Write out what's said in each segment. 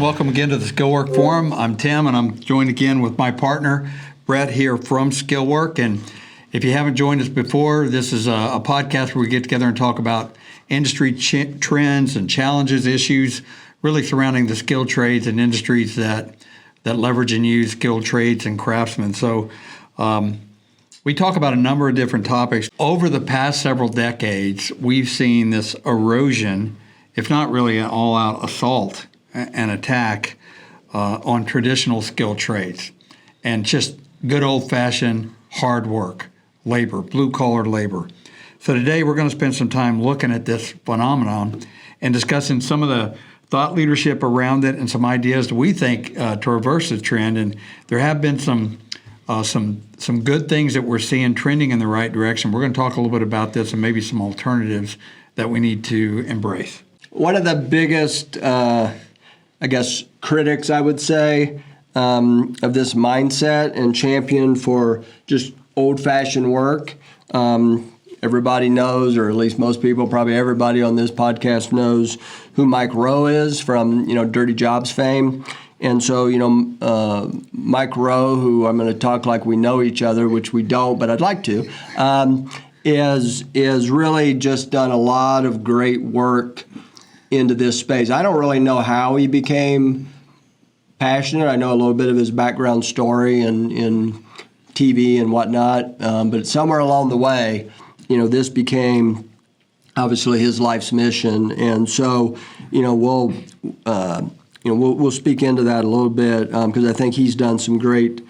welcome again to the Skillwork Forum. I'm Tim, and I'm joined again with my partner, Brett, here from Skillwork. And if you haven't joined us before, this is a podcast where we get together and talk about industry trends and challenges, issues, really surrounding the skilled trades and industries that leverage and use skilled trades and craftsmen. So we talk about a number of different topics. Over the past several decades, we've seen this erosion, if not really an all-out assault and attack on traditional skilled trades and just good old-fashioned hard work, labor, blue-collar labor. So today we're going to spend some time looking at this phenomenon and discussing some of the thought leadership around it and some ideas that we think to reverse the trend. And there have been some good things that we're seeing trending in the right direction. We're going to talk a little bit about this and maybe some alternatives that we need to embrace. One of the biggest, critics, I would say, of this mindset and champion for just old-fashioned work, everybody knows, or at least most people, probably everybody on this podcast knows who Mike Rowe is from, Dirty Jobs fame. And so, Mike Rowe, who I'm going to talk like we know each other, which we don't, but I'd like to, is really just done a lot of great work into this space. I don't really know how he became passionate. I know a little bit of his background story in TV and whatnot, but somewhere along the way, this became obviously his life's mission. And so, we'll speak into that a little bit because I think he's done some great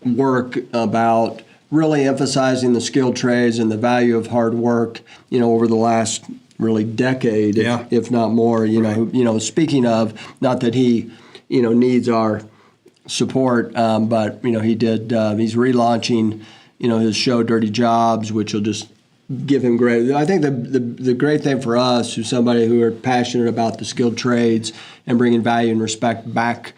work about really emphasizing the skilled trades and the value of hard work, over the last really decade, if not more. Right. Speaking of, not that he, needs our support, but he did. He's relaunching, his show Dirty Jobs, which will just give him great. I think the great thing for us, who's somebody who are passionate about the skilled trades and bringing value and respect back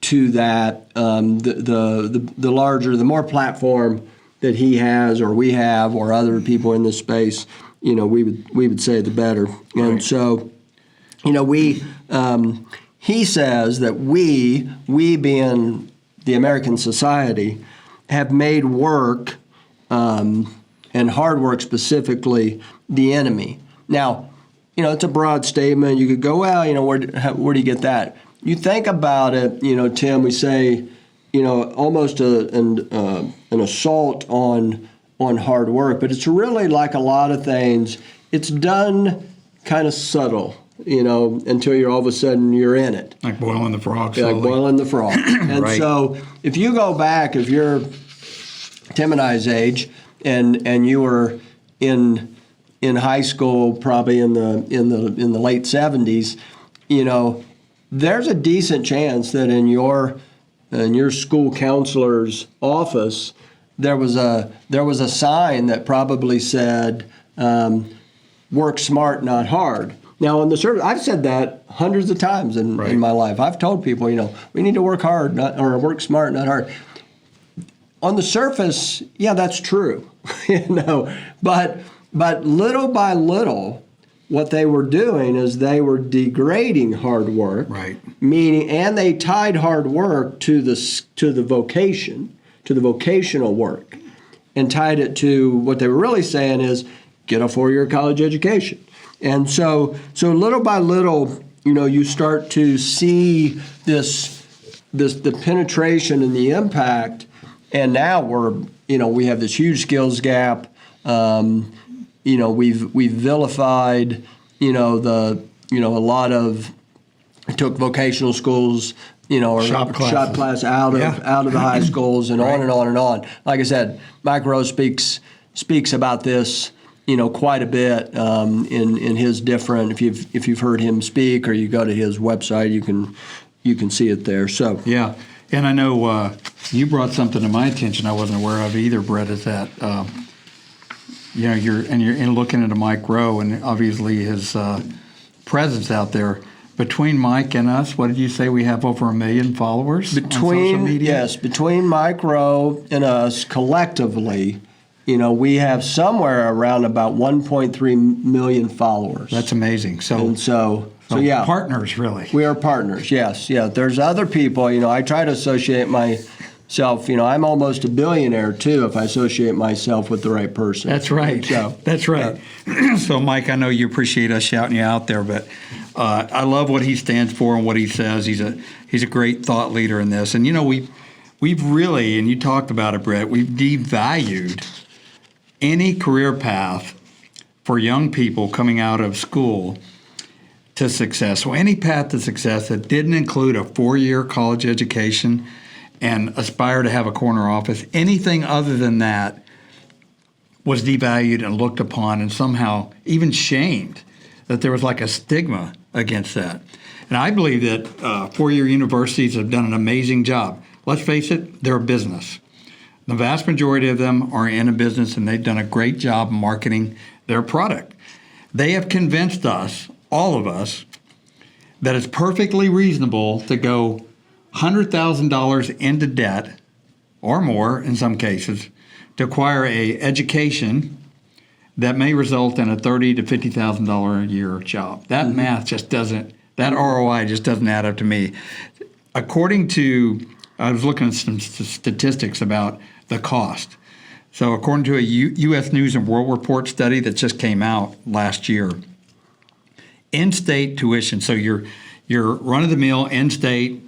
to that, the larger, the more platform that he has, or we have, or other people in this space, we would say the better. And right. So, he says that we being the American society, have made work and hard work specifically the enemy. Now, it's a broad statement. You could go, well, where do you get that? You think about it, Tim. We say, almost an assault on hard work, but it's really like a lot of things. It's done kind of subtle, until you're all of a sudden you're in it. Like boiling the frog. Like boiling the frog. And right. So if you go back, if you're Tim and I's age, and you were in high school, probably in the late 70s, there's a decent chance that in your school counselor's office there was a sign that probably said, "Work smart, not hard." Now, on the surface, I've said that hundreds of times in my life. I've told people, we need to work hard, or work smart, not hard. On the surface, yeah, that's true, but little by little, what they were doing is they were degrading hard work, right? Meaning, and they tied hard work to the vocation, to the vocational work, and tied it to what they were really saying is get a 4-year college education. And so little by little, you start to see the penetration and the impact. And now we have this huge skills gap. We've vilified, a lot of, took vocational schools, or shop class out of the high schools, and on and on and on. Like I said, Mike Rowe speaks about this, quite a bit in his different. If you've heard him speak, or you go to his website, you can see it there. So yeah, and I know you brought something to my attention I wasn't aware of either, Brett. Is that you're looking at a Mike Rowe, and obviously his presence out there. Between Mike and us, what did you say? We have over 1 million followers on social media? Yes, between Mike Rowe and us collectively, we have somewhere around about 1.3 million followers. That's amazing. So So yeah, partners, really. We are partners, yes. Yeah, there's other people, I try to associate myself, I'm almost a billionaire too if I associate myself with the right person. That's right. So, that's right. So, Mike, I know you appreciate us shouting you out there, but I love what he stands for and what he says. He's a great thought leader in this. And, we've really, and you talked about it, Brett, we've devalued any career path for young people coming out of school to success. So any path to success that didn't include a 4-year college education and aspire to have a corner office, anything other than that was devalued and looked upon and somehow even shamed, that there was like a stigma against that. And I believe that 4-year universities have done an amazing job. Let's face it, they're a business. The vast majority of them are in a business, and they've done a great job marketing their product. They have convinced us, all of us, that it's perfectly reasonable to go $100,000 into debt, or more in some cases, to acquire an education that may result in a $30,000 to $50,000 a year job. That math just doesn't, that ROI just doesn't add up to me. According to, I was looking at some statistics about the cost. So according to a U.S. News and World Report study that just came out last year, in-state tuition, so your run-of-the-mill in-state,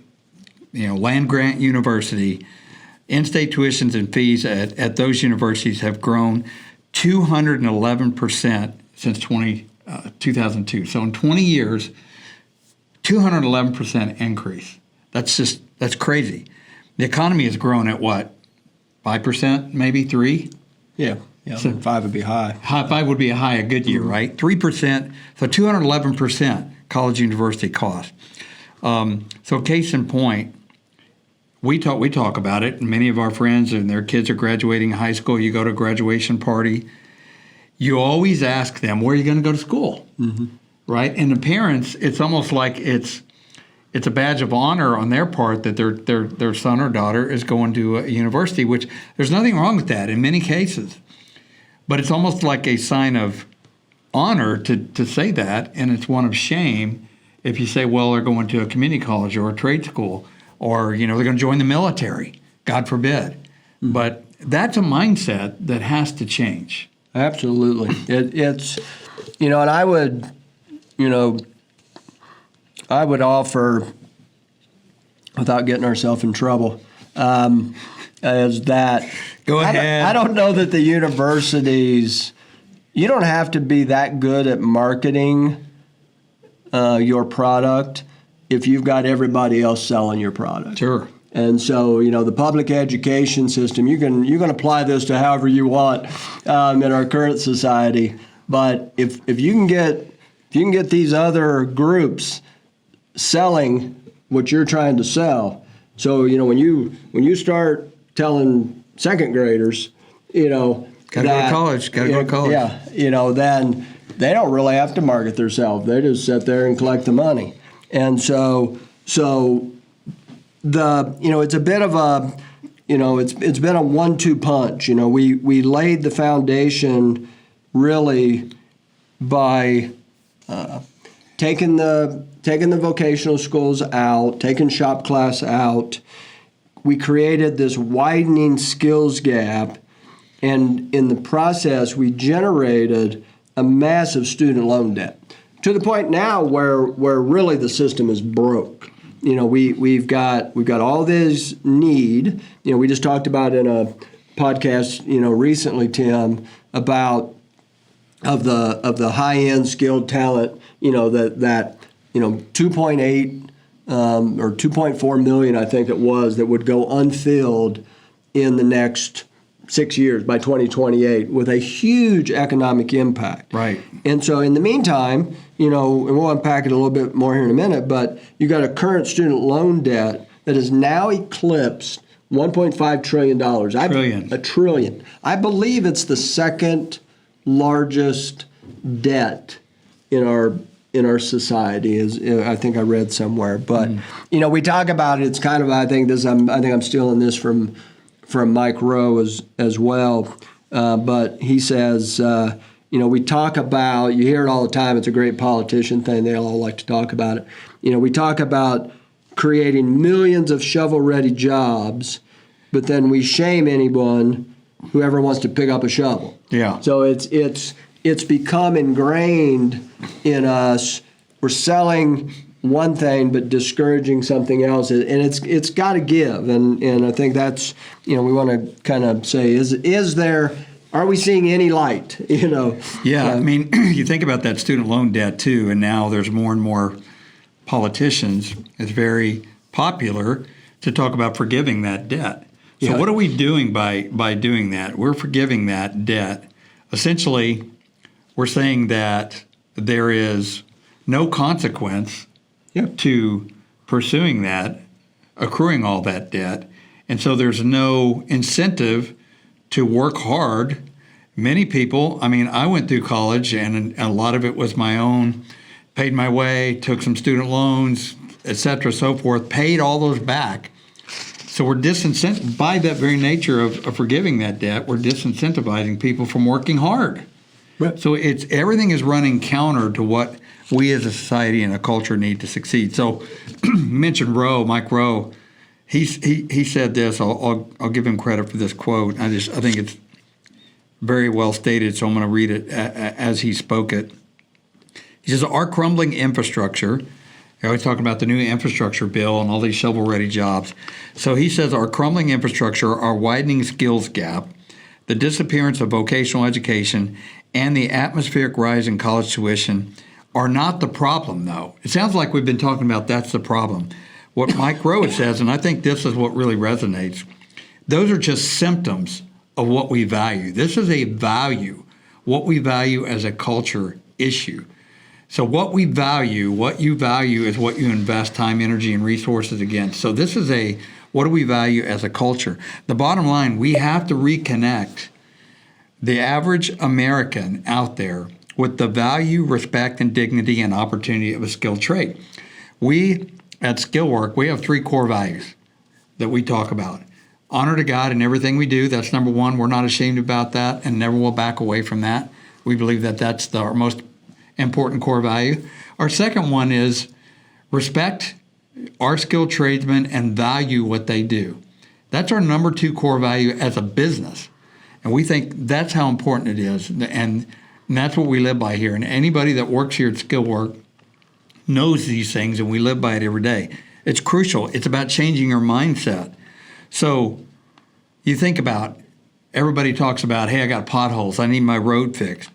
land-grant university, in-state tuitions and fees at those universities have grown 211% since 2002. So in 20 years, 211% increase. That's crazy. The economy has grown at what, 5%, maybe 3%? Yeah. So 5 would be high. 5 would be a high a good year, right? 3%, so 211% college university cost. So case in point, we talk about it, and many of our friends and their kids are graduating high school. You go to a graduation party, you always ask them, where are you going to go to school? Right? And the parents, it's almost like it's a badge of honor on their part that their son or daughter is going to a university, which there's nothing wrong with that in many cases. But it's almost like a sign of honor to say that, and it's one of shame if you say, well, they're going to a community college or a trade school, or they're going to join the military, God forbid. But that's a mindset that has to change. Absolutely. It's, and I would, I would offer, without getting ourselves in trouble, is that Go ahead. I don't know that the universities, you don't have to be that good at marketing your product if you've got everybody else selling your product. Sure. And so, the public education system, you can apply this to however you want in our current society. But if you can get these other groups selling what you're trying to sell, so when you start telling second graders, gotta go to college. Yeah, then they don't really have to market themselves. They just sit there and collect the money. And so the it's a bit of a it's been a 1-2 punch. We laid the foundation really by taking the vocational schools out, taking shop class out. We created this widening skills gap, and in the process, we generated a massive student loan debt to the point now where really the system is broke. We've got all this need. We just talked about in a podcast recently, Tim, about of the high end skilled talent. That 2.8 or 2.4 million, I think it was, that would go unfilled in the next 6 years by 2028 with a huge economic impact. Right. And so in the meantime, and we'll unpack it a little bit more here in a minute, but you got a current student loan debt that has now eclipsed $1.5 trillion. A trillion. I believe it's the second largest debt in our society, is I think I read somewhere. But we talk about it. It's kind of I think I'm stealing this from Mike Rowe as well. But he says We talk about, you hear it all the time, it's a great politician thing, they all like to talk about it. We talk about creating millions of shovel-ready jobs, but then we shame anyone who ever wants to pick up a shovel. Yeah. So it's become ingrained in us. We're selling one thing but discouraging something else, and it's got to give. And I think that's, we want to kind of say, are we seeing any light? Yeah, I mean, you think about that student loan debt too, and now there's more and more politicians. It's very popular to talk about forgiving that debt. So what are we doing by doing that? We're forgiving that debt. Essentially, we're saying that there is no consequence to pursuing that, accruing all that debt, and so there's no incentive to work hard. Many people, I went through college, and a lot of it was my own, paid my way, took some student loans, et cetera, so forth, paid all those back. So we're by that very nature of forgiving that debt, we're disincentivizing people from working hard. Right. So everything is running counter to what we as a society and a culture need to succeed. So you mentioned Mike Rowe. He said this. I'll give him credit for this quote. I think it's very well stated. So I'm going to read it as he spoke it. He says, "Our crumbling infrastructure." They're always talking about the new infrastructure bill and all these shovel-ready jobs. So he says our crumbling infrastructure, our widening skills gap, the disappearance of vocational education, and the atmospheric rise in college tuition are not the problem, though. It sounds like we've been talking about that's the problem. What Mike Rowe says, and I think this is what really resonates, those are just symptoms of what we value. This is a value, what we value as a culture issue. So what you value is what you invest time, energy, and resources against. So this is what do we value as a culture? The bottom line, we have to reconnect the average American out there with the value, respect, and dignity and opportunity of a skilled trade. We at Skillwork, we have 3 core values that we talk about. Honor to God in everything we do. That's number one. We're not ashamed about that and never will back away from that. We believe that that's our most important core value. Our second one is respect our skilled tradesmen and value what they do. That's our number 2 core value as a business. And we think that's how important it is. And that's what we live by here. And anybody that works here at Skillwork knows these things, and we live by it every day. It's crucial. It's about changing your mindset. So you think about, everybody talks about, hey, I got potholes. I need my road fixed.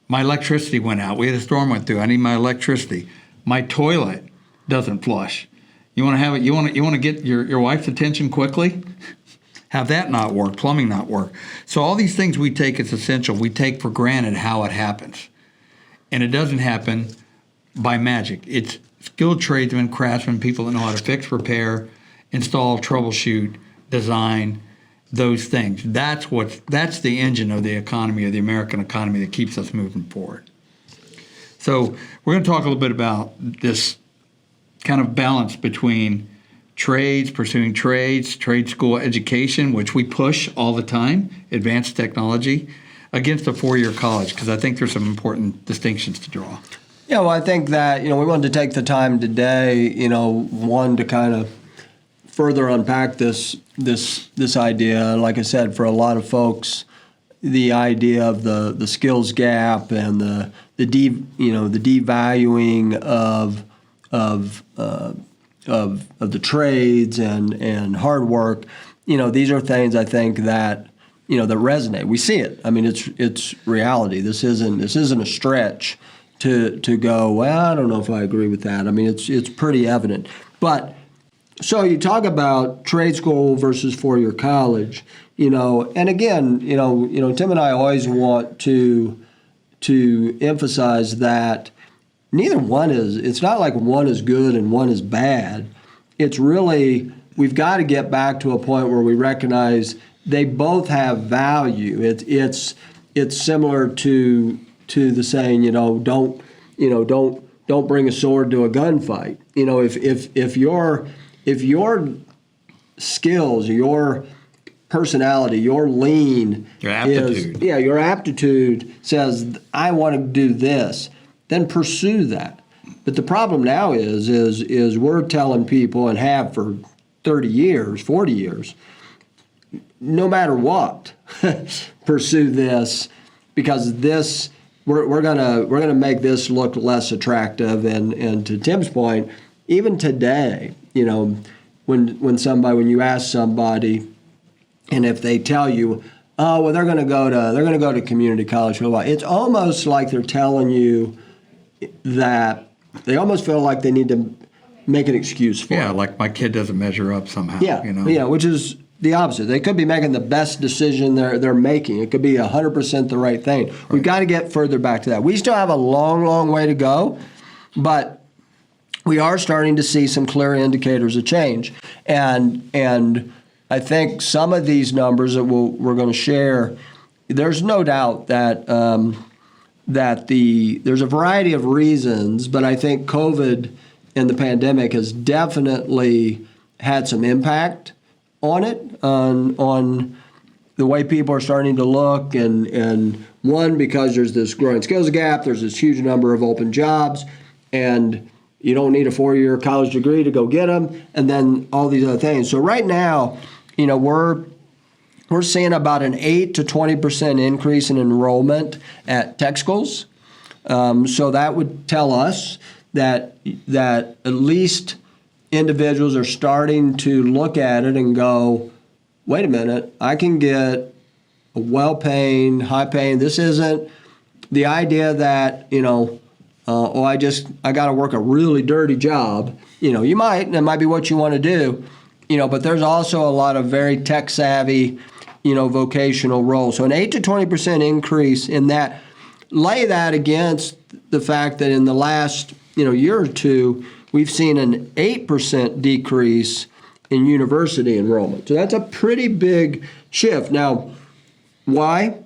My electricity went out. We had a storm went through. I need my electricity. My toilet doesn't flush. You want to have it. You want to get your wife's attention quickly. Have that not work. Plumbing not work. So all these things we take as essential. We take for granted how it happens, and it doesn't happen by magic. It's skilled tradesmen, craftsmen, people that know how to fix, repair, install, troubleshoot, design. Those things. That's the engine of the economy, of the American economy, that keeps us moving forward. So we're going to talk a little bit about this kind of balance between trades, pursuing trades, trade school education, which we push all the time, advanced technology, against a 4-year college, because I think there's some important distinctions to draw. Yeah, well, I think that, we wanted to take the time today, one, to kind of further unpack this idea. Like I said, for a lot of folks, the idea of the skills gap and the devaluing of the trades and hard work, these are things I think that that resonate. We see it. I mean, it's reality. This isn't a stretch to go, well, I don't know if I agree with that. I mean, it's pretty evident. But so you talk about trade school versus 4-year college, and again, Tim and I always want to emphasize that neither one it's not like one is good and one is bad. It's really, we've got to get back to a point where we recognize they both have value. It's similar to the saying, don't bring a sword to a gunfight. If your skills, your personality, your lean, your aptitude. Your aptitude says, I want to do this, then pursue that. But the problem now is we're telling people, and have for 30 years, 40 years, no matter what, pursue this, because this we're gonna make this look less attractive. And to Tim's point, even today, when you ask somebody, and if they tell you, oh well, they're gonna go to community college for a while, it's almost like they're telling you that they almost feel like they need to make an excuse for it. Yeah, like my kid doesn't measure up somehow. Yeah, which is the opposite. They could be making the best decision they're making. It could be 100% the right thing. Right. We've got to get further back to that. We still have a long, long way to go, but we are starting to see some clear indicators of change. And I think some of these numbers that we're going to share, there's no doubt that there's a variety of reasons, but I think COVID and the pandemic has definitely had some impact on it, on the way people are starting to look, and one, because there's this growing skills gap, there's this huge number of open jobs, and you don't need a 4-year college degree to go get them, and then all these other things. So right now, we're seeing about an 8 to 20% increase in enrollment at tech schools. So that would tell us that at least individuals are starting to look at it and go, wait a minute, I can get a well-paying, high-paying. This isn't the idea that, I got to work a really dirty job. You might, and it might be what you want to do, but there's also a lot of very tech-savvy, vocational roles. So an 8 to 20% increase in that. Lay that against the fact that in the last, year or two, we've seen an 8% decrease in university enrollment. So that's a pretty big shift. Now, why?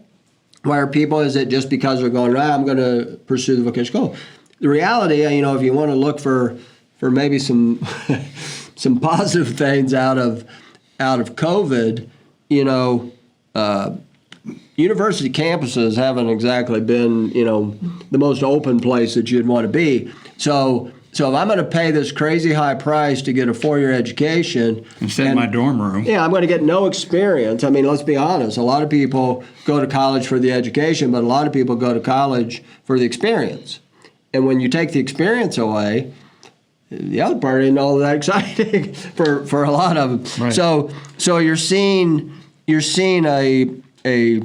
Why are people? Is it just because they're going, I'm going to pursue the vocational school? The reality, if you want to look for maybe some some positive things out of COVID, university campuses haven't exactly been, the most open place that you'd want to be. So if I'm going to pay this crazy high price to get a 4-year education and sit in my dorm room, I'm going to get no experience. I mean, let's be honest. A lot of people go to college for the education, but a lot of people go to college for the experience. And when you take the experience away, the other part isn't all that exciting for a lot of them. Right. So you're seeing a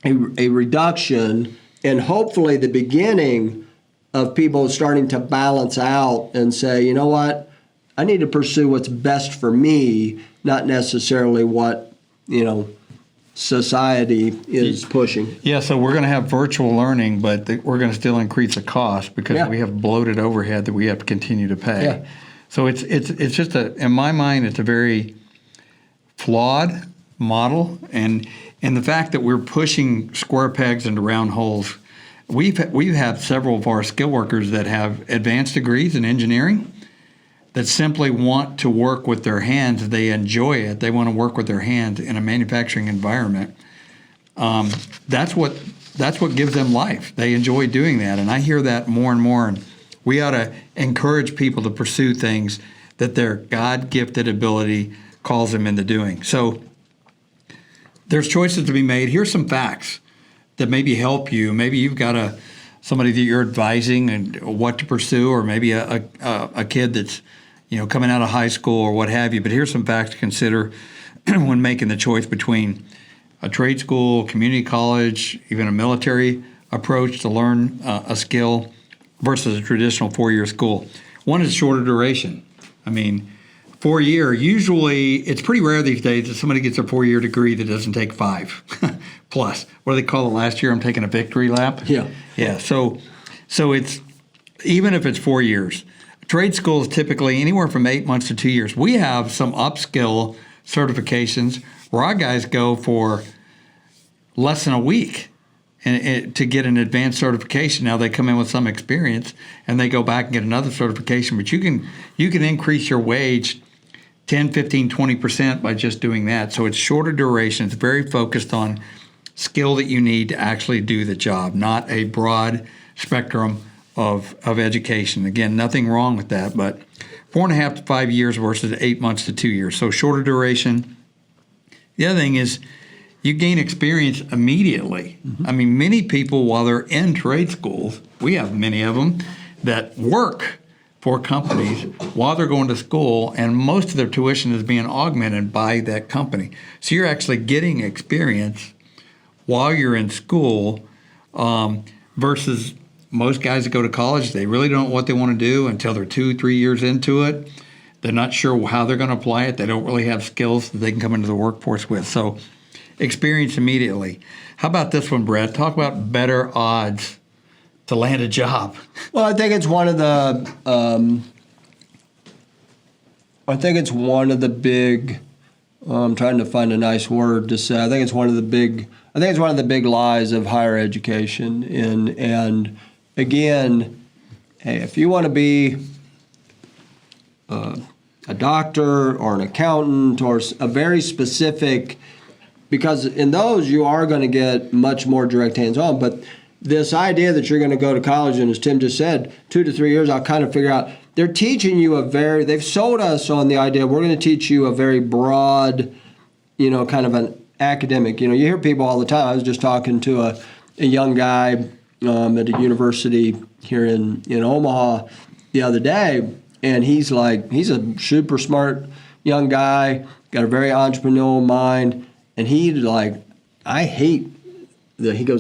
reduction, and hopefully the beginning of people starting to balance out and say, you know what, I need to pursue what's best for me, not necessarily what, society is pushing. Yeah, so we're going to have virtual learning, but we're going to still increase the cost because we have bloated overhead that we have to continue to pay. Yeah. So it's just in my mind, it's a very flawed model, and the fact that we're pushing square pegs into round holes. We've had several of our skill workers that have advanced degrees in engineering that simply want to work with their hands. They enjoy it. They want to work with their hands in a manufacturing environment. That's what gives them life. They enjoy doing that, and I hear that more and more. And we ought to encourage people to pursue things that their God-gifted ability calls them into doing. So there's choices to be made. Here's some facts that maybe help you. Maybe you've got somebody that you're advising and what to pursue, or maybe a kid that's coming out of high school or what have you. But here's some facts to consider when making the choice between a trade school, community college, even a military approach to learn a skill versus a traditional 4-year school. One is shorter duration. I mean, 4-year, usually it's pretty rare these days that somebody gets a 4-year degree that doesn't take 5 plus. What do they call it last year? I'm taking a victory lap. Yeah. Yeah. So it's, even if it's 4 years, trade school is typically anywhere from 8 months to 2 years. We have some upskill certifications where our guys go for less than a week to get an advanced certification. Now they come in with some experience and they go back and get another certification, but you can increase your wage 10, 15, 20% by just doing that. So it's shorter duration. It's very focused on skill that you need to actually do the job, not a broad spectrum of education. Again, nothing wrong with that, but 4.5 to 5 years versus 8 months to 2 years. So shorter duration. The other thing is you gain experience immediately. I mean, many people, while they're in trade schools, we have many of them that work for companies while they're going to school, and most of their tuition is being augmented by that company. So you're actually getting experience while you're in school, versus most guys that go to college, they really don't know what they want to do until they're 2-3 years into it. They're not sure how they're going to apply it. They don't really have skills that they can come into the workforce with. So experience immediately. How about this one, Brett? Talk about better odds to land a job. Well, I think it's one of the big. I'm trying to find a nice word to say. I think it's one of the big lies of higher education. And again, hey, if you want to be a doctor or an accountant or a very specific, because in those you are going to get much more direct hands-on, but this idea that you're going to go to college, and as Tim just said, 2 to 3 years, I'll kind of figure out, they're teaching you they've sold us on the idea, we're going to teach you a very broad, kind of an academic. You hear people all the time. I was just talking to a young guy at a university here in Omaha the other day, and he's a super smart young guy, got a very entrepreneurial mind, and he goes,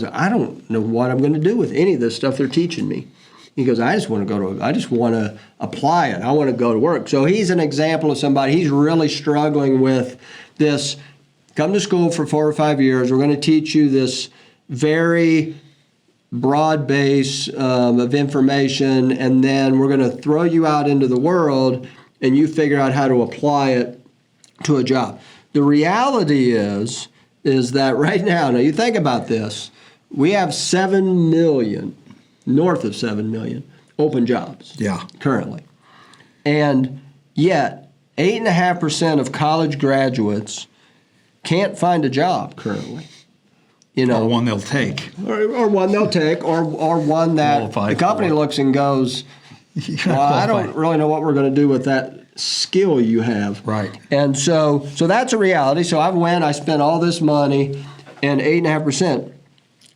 I don't know what I'm going to do with any of this stuff they're teaching me. He goes, I just want to apply it. I want to go to work. So he's an example of somebody, he's really struggling with this. Come to school for 4 or 5 years. We're going to teach you this very broad base of information, and then we're going to throw you out into the world, and you figure out how to apply it to a job. The reality is that right now you think about this, we have 7 million, north of 7 million open jobs currently. And yet 8.5% of college graduates can't find a job currently. Or one they'll take. Or one they'll take, or one that the company looks and goes, well, I don't really know what we're going to do with that skill you have. Right. And so that's a reality. So I spent all this money, and 8.5%.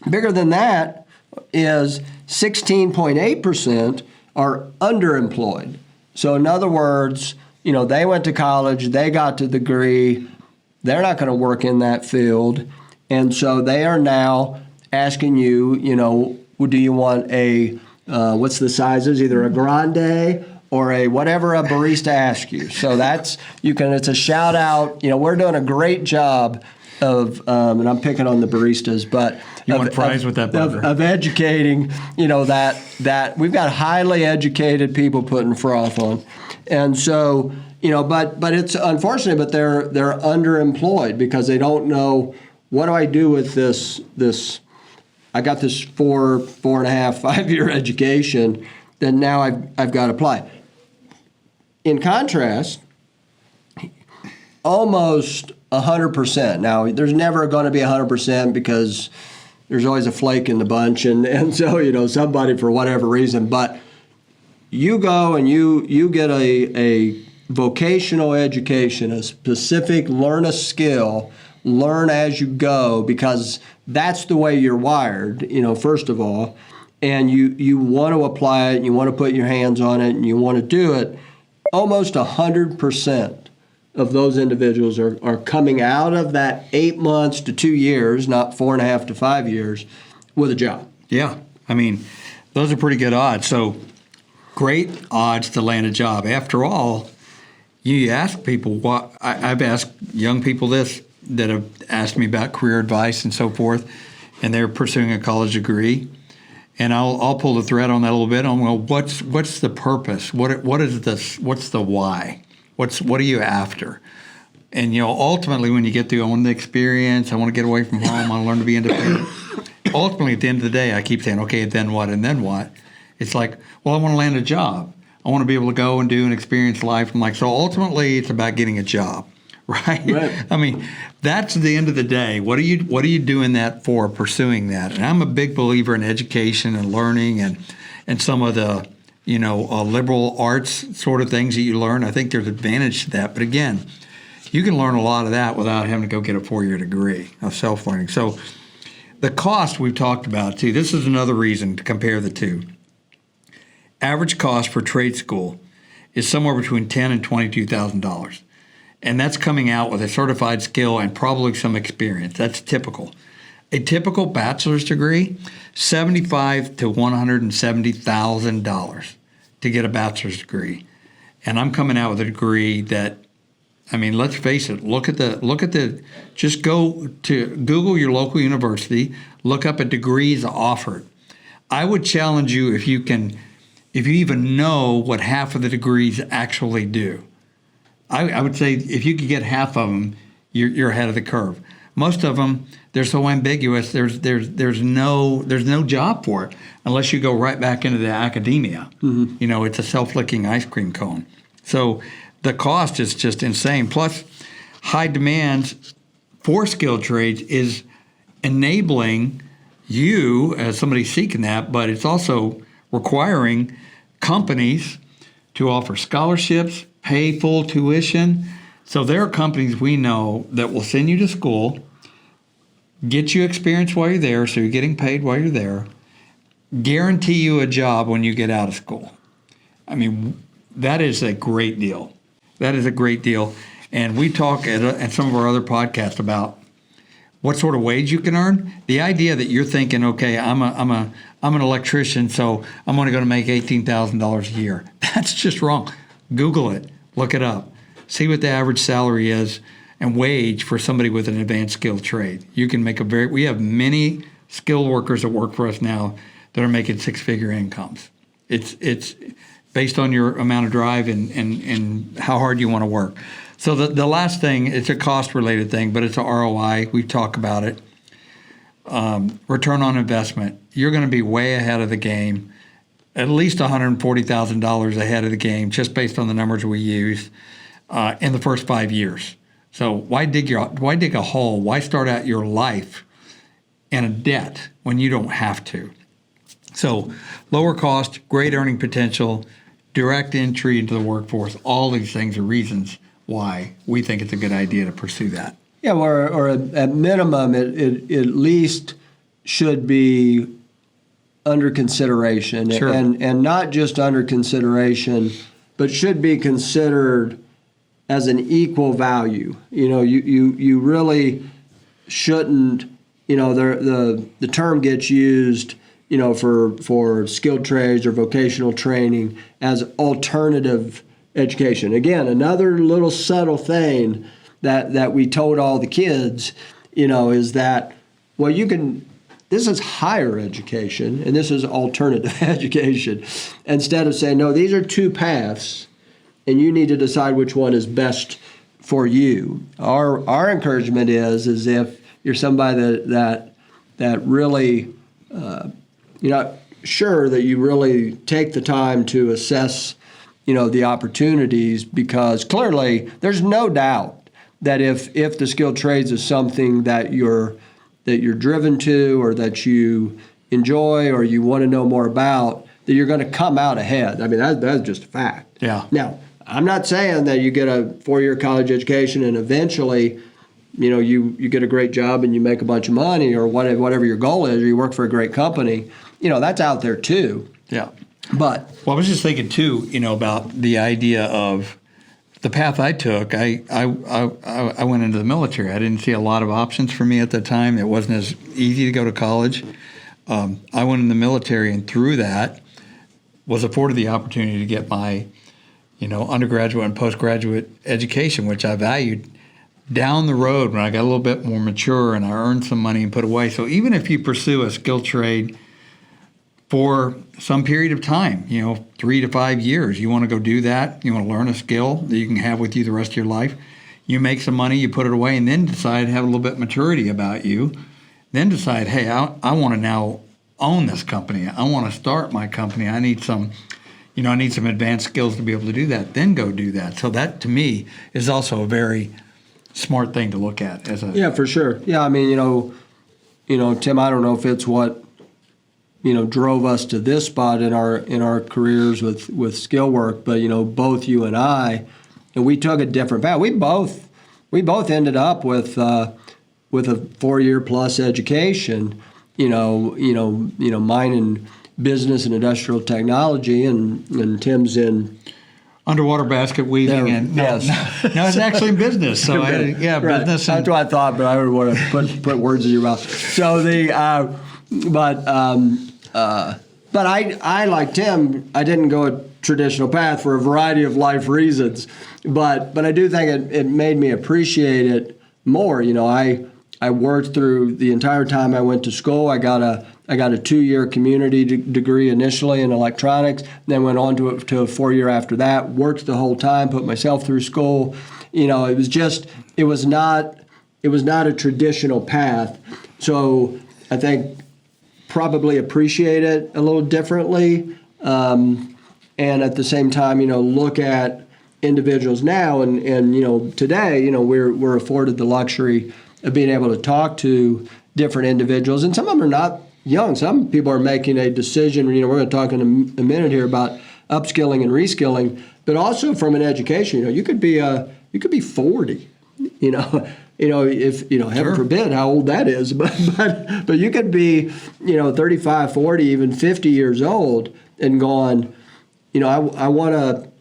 Bigger than that is 16.8% are underemployed. So in other words, they went to college, they got the degree, they're not going to work in that field. And so they are now asking you, do you want what's the sizes, either a grande or a whatever a barista asks you. So it's a shout out. We're doing a great job of, and I'm picking on the baristas, but you want fries with that burger. Of educating, that we've got highly educated people putting froth on. And so, but it's unfortunate, but they're underemployed because they don't know, what do I do with this? I got this 4.5, 5 year education, then now I've got to apply. In contrast, almost 100%. Now, there's never going to be 100% because there's always a flake in the bunch, and so somebody for whatever reason. But you go and you get a vocational education, a specific, learn a skill, learn as you go, because that's the way you're wired, first of all, and you want to apply it, and you want to put your hands on it, and you want to do it. Almost 100% of those individuals are coming out of that 8 months to 2 years, not 4.5 to 5 years, with a job. Yeah, I mean, those are pretty good odds. So great odds to land a job. After all, you ask people, I've asked young people this that have asked me about career advice and so forth, and they're pursuing a college degree. And I'll pull the thread on that a little bit. Well, what's the purpose? What is this? What's the why? What are you after? And ultimately, when you get through, I want the experience. I want to get away from home. I want to learn to be independent. Ultimately, at the end of the day, I keep saying, okay, then what? And then what? It's like, well, I want to land a job. I want to be able to go and do and experience life. I'm like, so ultimately it's about getting a job, right? I mean, that's the end of the day. What are you doing that for, pursuing that? And I'm a big believer in education and learning and some of the, liberal arts sort of things that you learn. I think there's advantage to that. But again, you can learn a lot of that without having to go get a 4-year degree of self-learning. So the cost we've talked about too, this is another reason to compare the two. Average cost for trade school is somewhere between $10,000 and $22,000. And that's coming out with a certified skill and probably some experience. That's typical. A typical bachelor's degree, $75,000 to $170,000 to get a bachelor's degree. And I'm coming out with a degree that, I mean, let's face it, just go to Google your local university, look up at degrees offered. I would challenge you if you even know what half of the degrees actually do. I would say if you could get half of them, you're ahead of the curve. Most of them, they're so ambiguous. There's no job for it unless you go right back into the academia. Mm-hmm. It's a self-licking ice cream cone. So the cost is just insane. Plus, high demands for skilled trades is enabling you as somebody seeking that, but it's also requiring companies to offer scholarships, pay full tuition. So there are companies we know that will send you to school, get you experience while you're there, so you're getting paid while you're there, guarantee you a job when you get out of school. I mean, that is a great deal. That is a great deal. And we talk at some of our other podcasts about what sort of wage you can earn. The idea that you're thinking, okay, I'm an electrician, so I'm only going to make $18,000 a year. That's just wrong. Google it, look it up, see what the average salary is and wage for somebody with an advanced skilled trade. You can make we have many skilled workers that work for us now that are making 6-figure incomes. It's based on your amount of drive and how hard you want to work. So the last thing, it's a cost-related thing, but it's a ROI. We talk about it. Return on investment. You're going to be way ahead of the game, at least $140,000 ahead of the game, just based on the numbers we used in the first 5 years. So why dig a hole? Why start out your life in a debt when you don't have to? So lower cost, great earning potential, direct entry into the workforce. All these things are reasons why we think it's a good idea to pursue that. Yeah, or at minimum, it at least should be under consideration, Sure. and not just under consideration, but should be considered as an equal value. You really shouldn't. The term gets used, for skilled trades or vocational training as alternative education. Again, another little subtle thing that we told all the kids, is that, well, this is higher education and this is alternative education. Instead of saying, no, these are two paths and you need to decide which one is best for you. Our encouragement is if you're somebody that really, you're not sure that you really take the time to assess, the opportunities, because clearly there's no doubt that if the skilled trades is something that you're driven to or that you enjoy or you want to know more about, that you're going to come out ahead. I mean, that's just a fact. Yeah. Now, I'm not saying that you get a 4-year college education and eventually, you get a great job and you make a bunch of money or whatever your goal is, or you work for a great company. That's out there too. Yeah. But I was just thinking too, about the idea of the path I took. I went into the military. I didn't see a lot of options for me at the time. It wasn't as easy to go to college. I went in the military, and through that was afforded the opportunity to get my, undergraduate and postgraduate education, which I valued. Down the road, when I got a little bit more mature and I earned some money and put away. So even if you pursue a skilled trade for some period of time, 3 to 5 years, you want to go do that, you want to learn a skill that you can have with you the rest of your life, you make some money, you put it away, and then decide, have a little bit of maturity about you, then decide, hey, I want to now own this company. I want to start my company. I need some, I need some advanced skills to be able to do that, then go do that. So that, to me, is also a very smart thing to look at. Yeah, for sure. Yeah, I mean, Tim, I don't know if it's what, drove us to this spot in our careers with Skillwork, but, both you and I, and we took a different path. We both ended up with a 4-year plus education, mine in business and industrial technology, and Tim's in underwater basket weaving. Yes. No, it's actually in business. So right. Business. That's what I thought, but I don't want to put words in your mouth. So but I like Tim, I didn't go a traditional path for a variety of life reasons, but I do think it made me appreciate it more. I worked through the entire time I went to school. I got a 2-year community degree initially in electronics, then went on to a 4-year after that. Worked the whole time, put myself through school. It was not a traditional path. So I think probably appreciate it a little differently, and at the same time, look at individuals now and today, we're afforded the luxury of being able to talk to different individuals, and some of them are not young. Some people are making a decision. We're going to talk in a minute here about upskilling and reskilling, but also from an education. You could be 40. If heaven Sure. forbid how old that is, but you could be 35, 40, even 50 years old and gone. I want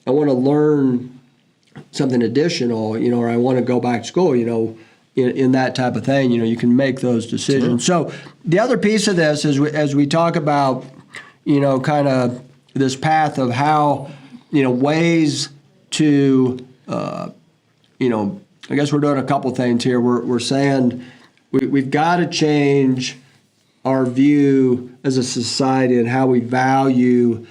to learn something additional. Or I want to go back to school. In that type of thing, you can make those decisions. Sure. So the other piece of this is as we talk about, kind of this path of how, ways to, I guess we're doing a couple things here. We're saying we've got to change our view as a society and how we value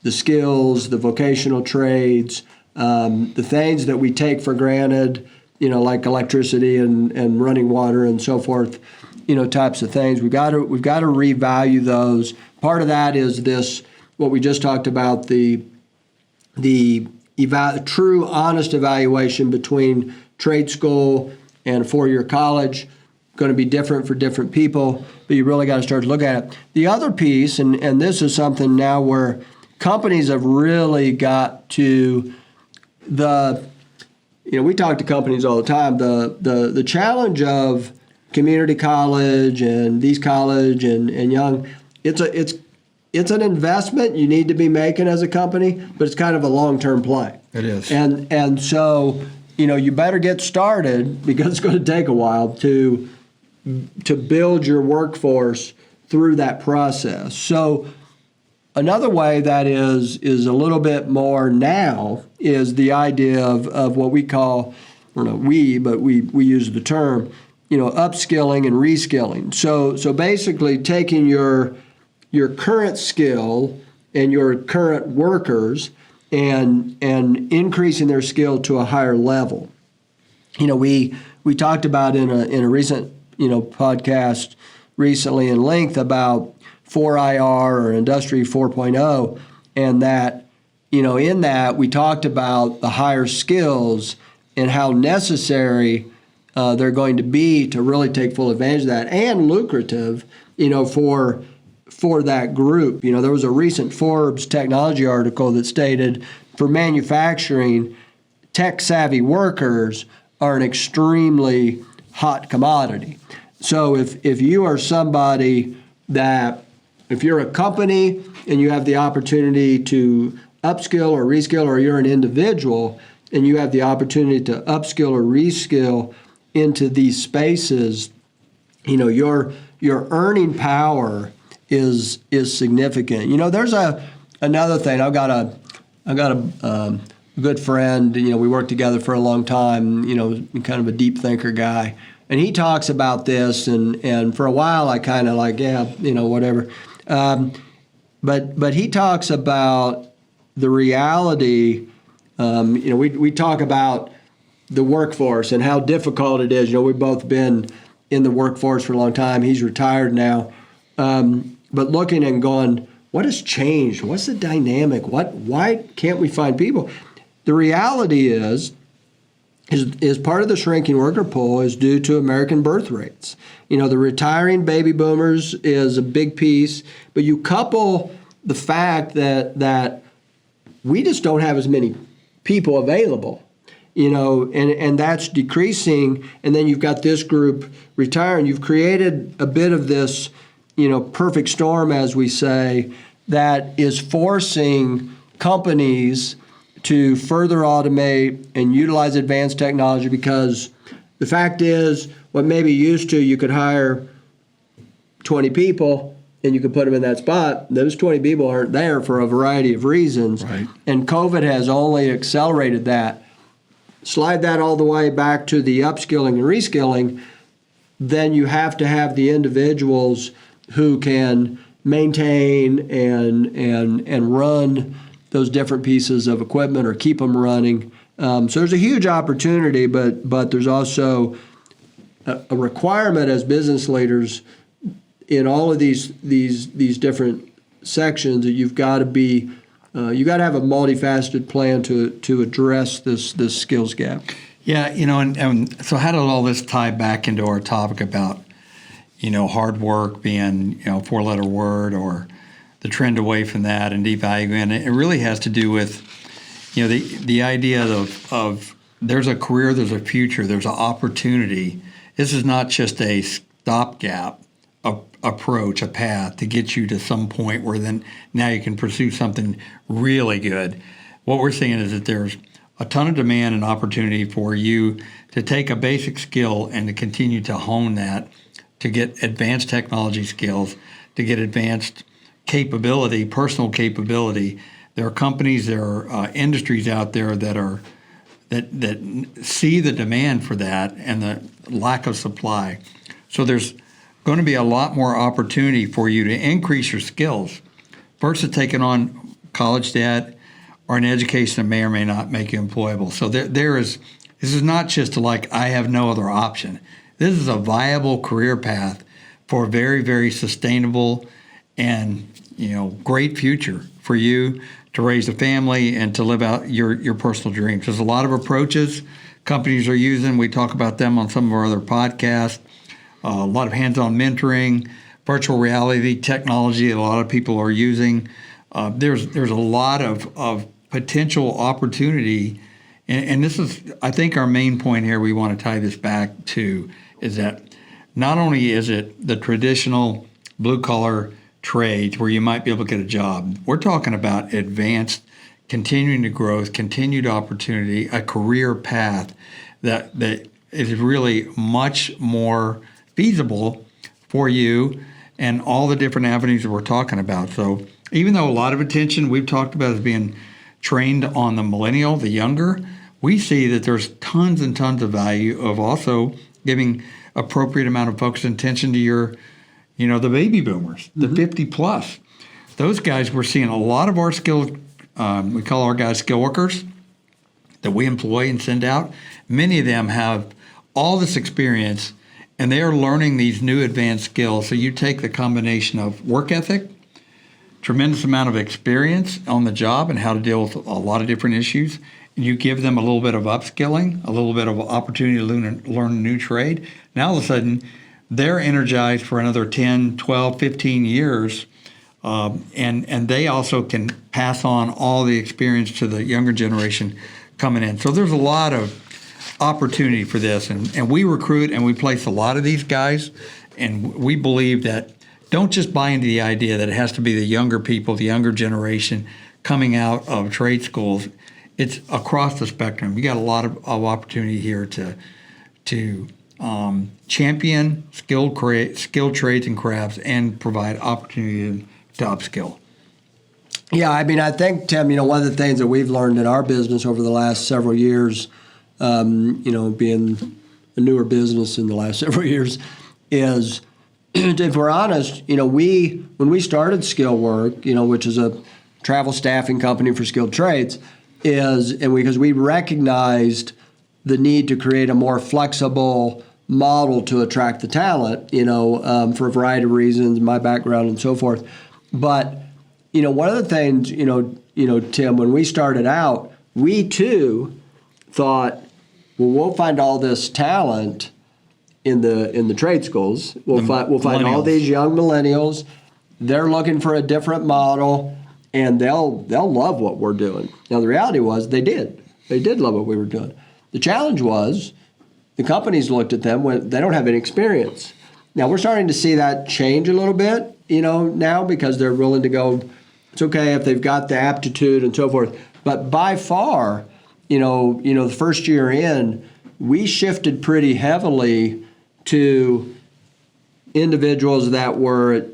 the skills, the vocational trades, the things that we take for granted, like electricity and running water and so forth, types of things. We've got to revalue those. Part of that is this, what we just talked about, the true, honest evaluation between trade school and a 4-year college. Going to be different for different people, but you really got to start to look at it. The other piece, and this is something now where companies have really got to we talk to companies all the time. The challenge of community college and these college and young, it's an investment you need to be making as a company, but it's kind of a long-term play. It is. And so, you better get started because it's going to take a while to build your workforce through that process. So another way that is a little bit more now is the idea of what we call, but we use the term, upskilling and reskilling. So basically taking your current skill and your current workers and increasing their skill to a higher level. We talked about in a recent podcast recently in length about 4IR or Industry 4.0, and that in that we talked about the higher skills and how necessary they're going to be to really take full advantage of that, and lucrative for that group. There was a recent Forbes technology article that stated for manufacturing, tech-savvy workers are an extremely hot commodity. So if you are somebody that, if you're a company and you have the opportunity to upskill or reskill, or you're an individual and you have the opportunity to upskill or reskill into these spaces, your earning power is significant. There's another thing. I've got a good friend. We worked together for a long time. Kind of a deep thinker guy, and he talks about this. And for a while, I kind of like, whatever. But he talks about the reality. We talk about the workforce and how difficult it is. We've both been in the workforce for a long time. He's retired now. But looking and going, what has changed? What's the dynamic? Why can't we find people? The reality is part of the shrinking worker pool is due to American birth rates. The retiring baby boomers is a big piece, but you couple the fact that we just don't have as many people available, and that's decreasing. And then you've got this group retiring. You've created a bit of this, perfect storm, as we say, that is forcing companies to further automate and utilize advanced technology, because the fact is, what maybe used to you could hire 20 people and you could put them in that spot, those 20 people aren't there for a variety of reasons. Right. And COVID has only accelerated that. Slide that all the way back to the upskilling and reskilling, then you have to have the individuals who can maintain and run those different pieces of equipment or keep them running. So there's a huge opportunity, but there's also a requirement as business leaders in all of these different sections that you've got to be you got to have a multifaceted plan to address this skills gap. Yeah, and so how did all this tie back into our topic about hard work being a four-letter word, or the trend away from that and devaluing it? It really has to do with the idea of there's a career, there's a future, there's an opportunity. This is not just a stopgap approach, a path to get you to some point where then now you can pursue something really good. What we're seeing is that there's a ton of demand and opportunity for you to take a basic skill and to continue to hone that, to get advanced technology skills, to get advanced capability, personal capability. There are companies, there are industries out there that see the demand for that and the lack of supply. So there's going to be a lot more opportunity for you to increase your skills versus taking on college debt or an education that may or may not make you employable. So this is not just like I have no other option. This is a viable career path for a very, very sustainable and great future for you to raise a family and to live out your personal dreams. There's a lot of approaches companies are using. We talk about them on some of our other podcasts. A lot of hands-on mentoring, virtual reality technology that a lot of people are using. There's a lot of potential opportunity, and this is, I think, our main point here we want to tie this back to, is that not only is it the traditional blue-collar trades where you might be able to get a job, we're talking about advanced, continuing to growth, continued opportunity, a career path that is really much more feasible for you and all the different avenues that we're talking about. So even though a lot of attention we've talked about is being trained on the millennial, the younger, we see that there's tons and tons of value of also giving appropriate amount of focus and attention to your, the baby boomers, the 50 plus. Those guys, we're seeing a lot of our skills, we call our guys skill workers that we employ and send out. Many of them have all this experience and they are learning these new advanced skills. So you take the combination of work ethic, tremendous amount of experience on the job and how to deal with a lot of different issues, and you give them a little bit of upskilling, a little bit of opportunity to learn a new trade. Now all of a sudden, they're energized for another 10, 12, 15 years, and they also can pass on all the experience to the younger generation coming in. So there's a lot of opportunity for this, and we recruit and we place a lot of these guys, and we believe that don't just buy into the idea that it has to be the younger people, the younger generation coming out of trade schools. It's across the spectrum. You got a lot of opportunity here to champion skilled trades and crafts and provide opportunity to upskill. Yeah, I think, Tim, one of the things that we've learned in our business over the last several years, being a newer business in the last several years, is, if we're honest, when we started Skillwork, which is a travel staffing company for skilled trades, because we recognized the need to create a more flexible model to attract the talent, for a variety of reasons, my background and so forth. But one of the things, Tim, when we started out, we too thought, well, we'll find all this talent in the trade schools. We'll find all these young millennials. They're looking for a different model, and they'll love what we're doing. Now, the reality was they did. They did love what we were doing. The challenge was the companies looked at them when they don't have any experience. Now, we're starting to see that change a little bit, now, because they're willing to go, it's okay if they've got the aptitude and so forth. But by far, the first year in, we shifted pretty heavily to individuals that were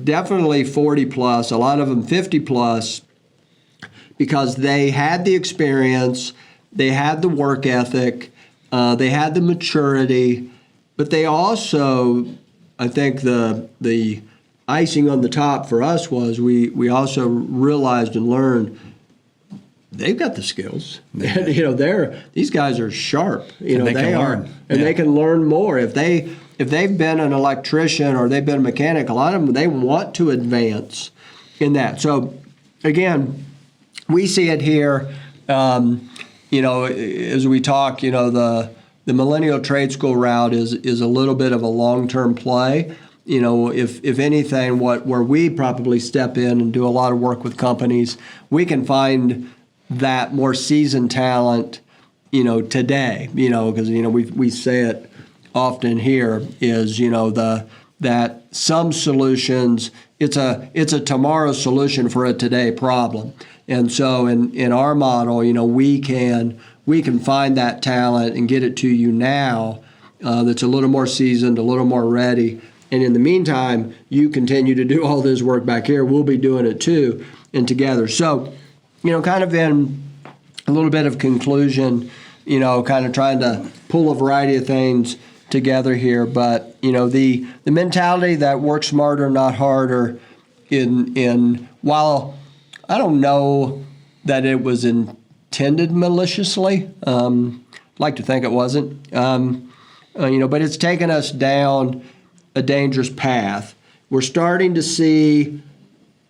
definitely 40 plus, a lot of them 50 plus, because they had the experience, they had the work ethic, they had the maturity, but they also, I think the icing on the top for us was we also realized and learned they've got the skills. And, these guys are sharp. They are, and they can learn more if they've been an electrician or they've been a mechanic. A lot of them, they want to advance in that. So again, we see it here. As we talk, the millennial trade school route is a little bit of a long-term play. If anything, where we probably step in and do a lot of work with companies, we can find that more seasoned talent, today, because, we say it often here is, that some solutions, it's a tomorrow solution for a today problem. And so in our model, we can find that talent and get it to you now that's a little more seasoned, a little more ready. And in the meantime, you continue to do all this work back here. We'll be doing it too, and together. So, kind of in a little bit of conclusion, kind of trying to pull a variety of things together here. But, the mentality that work smarter, not harder, while I don't know that it was intended maliciously, like to think it wasn't, but it's taken us down a dangerous path. We're starting to see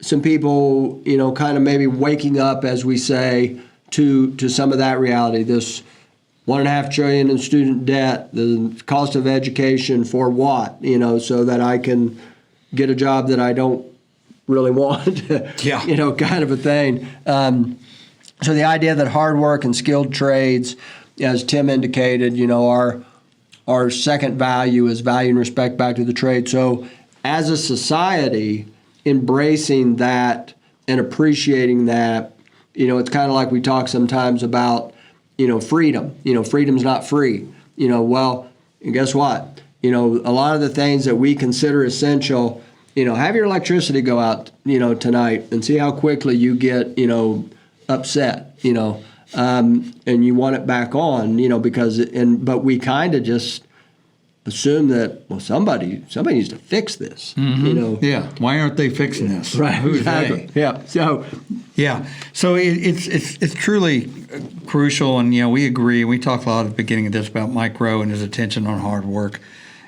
some people, kind of maybe waking up, as we say, to some of that reality. This $1.5 trillion in student debt, the cost of education for what? So that I can get a job that I don't really want. Yeah. Kind of a thing. So the idea that hard work and skilled trades, as Tim indicated, our second value is value and respect back to the trade. So as a society, embracing that and appreciating that, it's kind of like we talk sometimes about, freedom. Freedom's not free. Well, and guess what? A lot of the things that we consider essential, have your electricity go out, tonight and see how quickly you get, upset, and you want it back on, but we kind of just assume that, well, somebody needs to fix this, Yeah. Why aren't they fixing this? Right. Who's Exactly. they? Yeah. So. Yeah. So it's truly crucial, and we agree. We talked a lot at the beginning of this about Micro and his attention on hard work,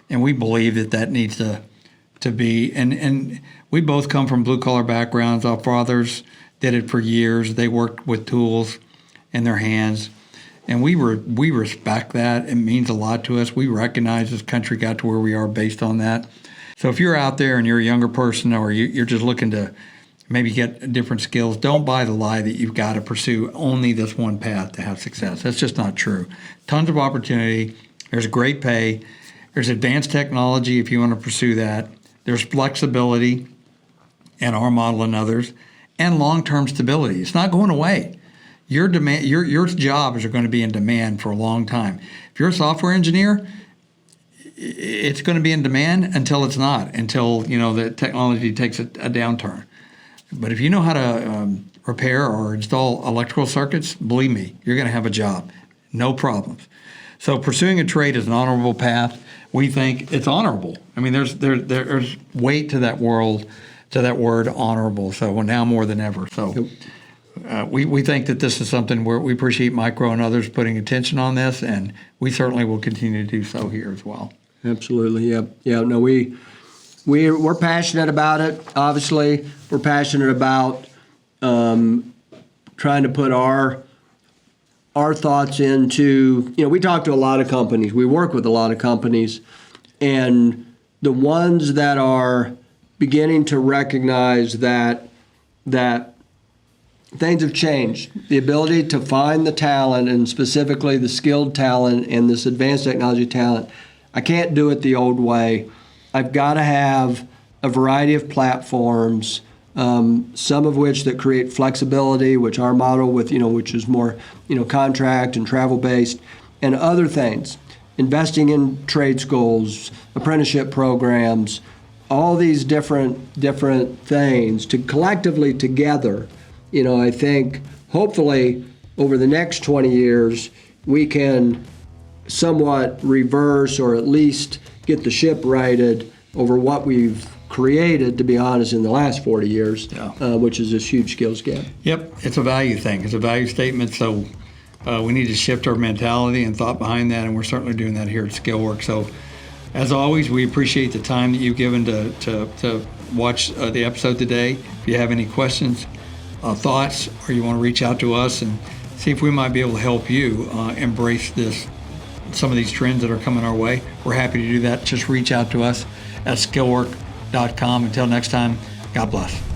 and we believe that needs to be. And we both come from blue collar backgrounds. Our fathers did it for years. They worked with tools in their hands. And we respect that. It means a lot to us. We recognize this country got to where we are based on that. So if you're out there and you're a younger person or you're just looking to maybe get different skills, don't buy the lie that you've got to pursue only this one path to have success. That's just not true. Tons of opportunity. There's great pay. There's advanced technology if you want to pursue that. There's flexibility in our model and others, and long-term stability. It's not going away. Your jobs are going to be in demand for a long time. If you're a software engineer, it's going to be in demand until it's not, until the technology takes a downturn. But if you know how to repair or install electrical circuits, believe me, you're going to have a job, no problems. So pursuing a trade is an honorable path. We think it's honorable. I mean, there's weight to that word honorable. So now more than ever. So. We think that this is something where we appreciate Micro and others putting attention on this, and we certainly will continue to do so here as well. Absolutely, yeah. No, we're passionate about it. Obviously, we're passionate about trying to put our thoughts into, we talk to a lot of companies, we work with a lot of companies, and the ones that are beginning to recognize that things have changed. The ability to find the talent, and specifically the skilled talent and this advanced technology talent, I can't do it the old way. I've got to have a variety of platforms, some of which that create flexibility, which our model with, which is more, contract and travel based, and other things. Investing in trade schools, apprenticeship programs, all these different things to collectively together, I think hopefully over the next 20 years we can somewhat reverse or at least get the ship righted over what we've created, to be honest, in the last 40 years, which is this huge skills gap. Yep, it's a value thing. It's a value statement, so we need to shift our mentality and thought behind that, and we're certainly doing that here at Skillwork. So, as always, we appreciate the time that you've given to watch the episode today. If you have any questions, thoughts, or you want to reach out to us and see if we might be able to help you embrace some of these trends that are coming our way, we're happy to do that. Just reach out to us at skillwork.com. Until next time, God bless.